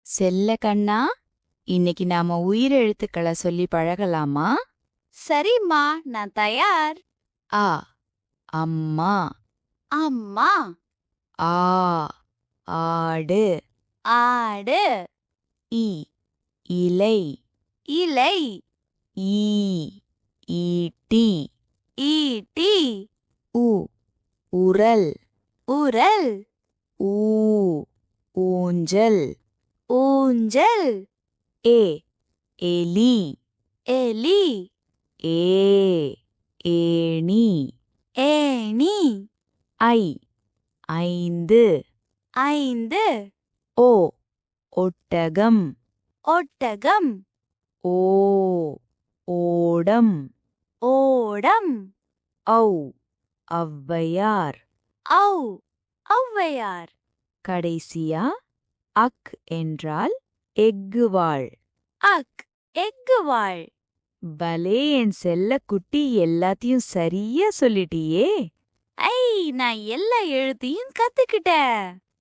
செல்ல கண்ணா, இன்னைக்கு நாம உயிரெழுத்துக்களை சொல்லி பழகலாமா? சரிம்மா, நான் தயார். ஆ அம்மா. அம்மா. ஆ ஆடு. ஆடு. இ இலை. இலை. ஈ ஈட்டி. ஈட்டி. உ உரல். உரல். ஊ ஊஞ்சல். ஊஞ்சல். ஏ எலி. எலி. ஏ ஏணி. ஏணி. ஐ ஐந்து. ஐந்து. ஓ ஒட்டகம். ஒட்டகம். ஓ ஓடம். ஓடம். ஔ ஔவையார். ஔ ஔவையார். கடைசியா அக் என்றால் எக்குவாள். அக் எக்குவாள். பலே என் செல்லக்குட்டி, எல்லாத்தையும் சரியா சொல்லிட்டியே. ஐ, நான் எல்லா எழுத்தையும் கத்துக்கிட்டேன்.